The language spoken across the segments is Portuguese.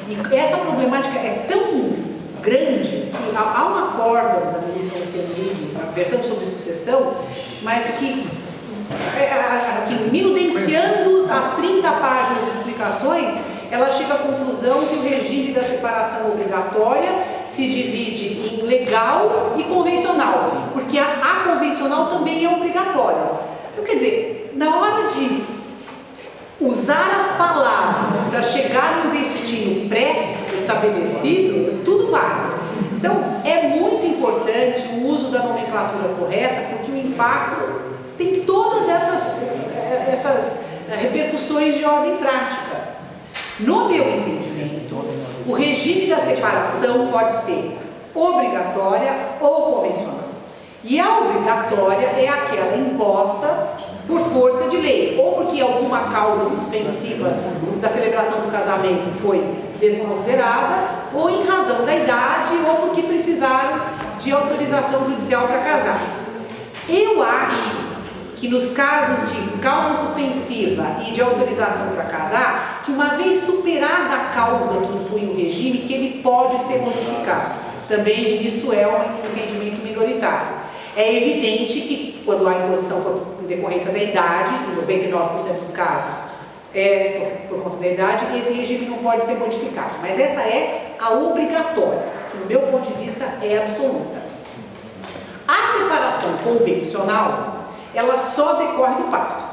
E essa problemática é tão grande que há um acórdão da ministra Luciana Henrique, a versão sobre sucessão, mas que, assim, minudenciando as 30 páginas de explicações, ela chega à conclusão que o regime da separação obrigatória se divide em legal e convencional, porque a convencional também é obrigatória. Então, quer dizer, na hora de usar as palavras para chegar a um destino pré-estabelecido, tudo vale. Então, é muito importante o uso da nomenclatura correta, porque o impacto tem todas essas repercussões de ordem prática. No meu entendimento, o regime da separação pode ser obrigatória ou convencional. E a obrigatória é aquela imposta por força de lei, ou porque alguma causa suspensiva da celebração do casamento foi desconsiderada, ou em razão da idade, ou porque precisaram de autorização judicial para casar. Eu acho que nos casos de causa suspensiva e de autorização para casar, que uma vez superada a causa que influi o regime, que ele pode ser modificado. Também isso é um entendimento minoritário. É evidente que quando a imposição for em decorrência da idade, em 99% dos casos por conta da idade, esse regime não pode ser modificado. Mas essa é a obrigatória, que no meu ponto de vista é absoluta. A separação convencional, ela só decorre do pacto.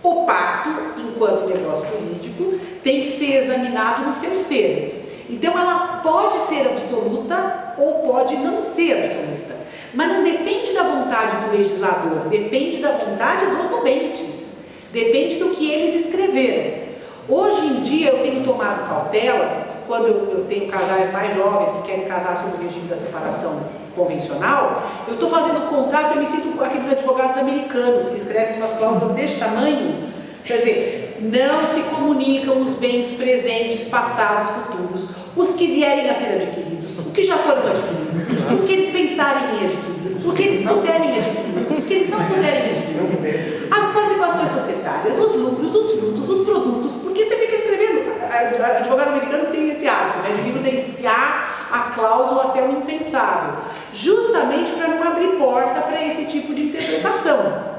O pacto, enquanto negócio jurídico, tem que ser examinado nos seus termos. Então, ela pode ser absoluta ou pode não ser absoluta. Mas não depende da vontade do legislador, depende da vontade dos nubentes, depende do que eles escreveram. Hoje em dia, eu tenho tomado cautelas, quando eu tenho casais mais jovens que querem casar sob o regime da separação convencional, eu estou fazendo os contratos, eu me sinto com aqueles advogados americanos que escrevem umas cláusulas deste tamanho. Quer dizer, não se comunicam os bens presentes, passados, futuros, os que vierem a ser adquiridos, os que já foram adquiridos, os que eles pensarem em adquirir, os que eles puderem adquirir, os que eles não puderem adquirir, as participações societárias, os lucros, os frutos, os produtos, porque você fica escrevendo. O advogado americano tem esse hábito, né, de evidenciar a cláusula até o impensável, justamente para não abrir porta para esse tipo de interpretação.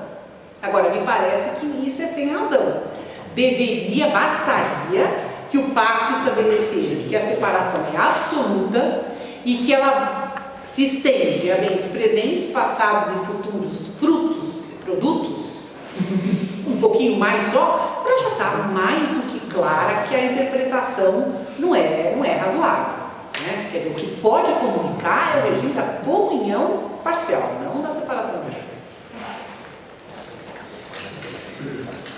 Agora, me parece que isso é sem razão. Bastaria que o pacto estabelecesse que a separação é absoluta e que ela se estende a bens presentes, passados e futuros, frutos e produtos, um pouquinho mais só, para já estar mais do que clara que a interpretação não é razoável. Né? Quer dizer, o que pode comunicar é o regime da comunhão parcial, não da separação das coisas.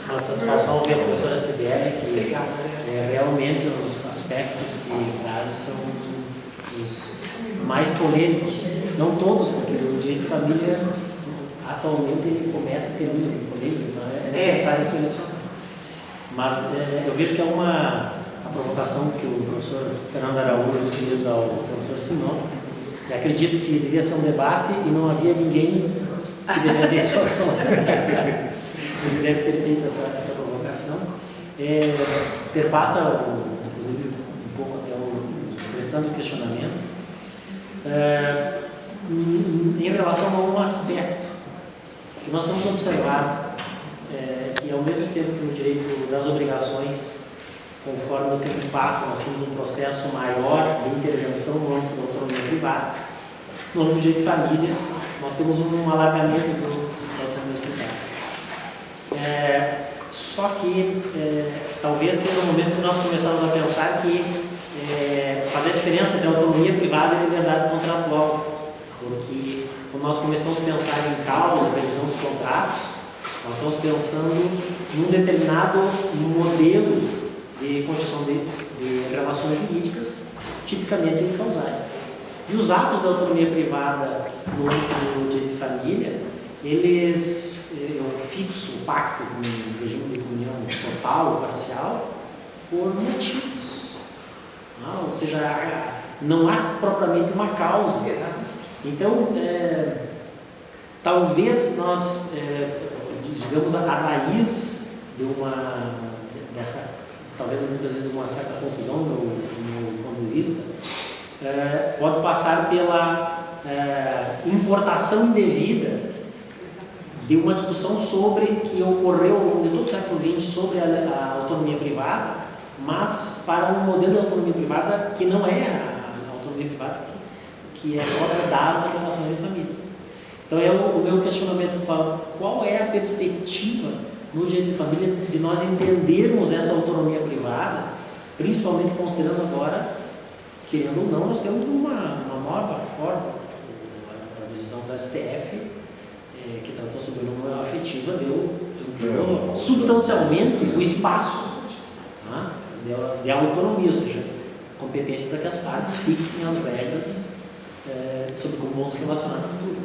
Uma satisfação ver a professora Sibeli, que realmente os aspectos que traz são os mais polêmicos. Não todos, porque o direito de família atualmente ele começa e termina com polêmica, então é necessário selecionar. Mas eu vejo que é a provocação que o professor Fernando Araújo fez ao professor Simão, e acredito que devia ser um debate e não havia ninguém que defendesse o argumento. Ele deve ter feito essa provocação. Perpassa, inclusive, um pouco até o prestando questionamento, em relação a um aspecto que nós temos observado, que ao mesmo tempo que no direito das obrigações, conforme o tempo passa, nós temos um processo maior de intervenção no âmbito da autonomia privada. No âmbito do direito de família, nós temos um alargamento da autonomia privada. Só que talvez seja o momento que nós começamos a pensar que fazer a diferença entre autonomia privada e liberdade contratual, porque quando nós começamos a pensar em causa, revisão dos contratos, nós estamos pensando num determinado modelo de constituição de relações jurídicas, tipicamente incausais. E os atos da autonomia privada no âmbito do direito de família, eu fixo o pacto com regime de comunhão total ou parcial por motivos. Ou seja, não há propriamente uma causa. Então, talvez nós, digamos, a raiz talvez muitas vezes uma certa confusão no meu ponto de vista, pode passar pela importação indevida de uma discussão sobre que ocorreu ao longo de todo o século XX sobre a autonomia privada, mas para um modelo de autonomia privada que não é a autonomia privada que é própria das relações de família. Então o meu questionamento, qual é a perspectiva no direito de família de nós entendermos essa autonomia privada, principalmente considerando agora, querendo ou não, nós temos uma nova forma, a decisão da STF, que tratou sobre a união afetiva, deu substancialmente o espaço, tá, de autonomia, ou seja, competência para que as partes fixem as regras sobre como vão se relacionar no futuro.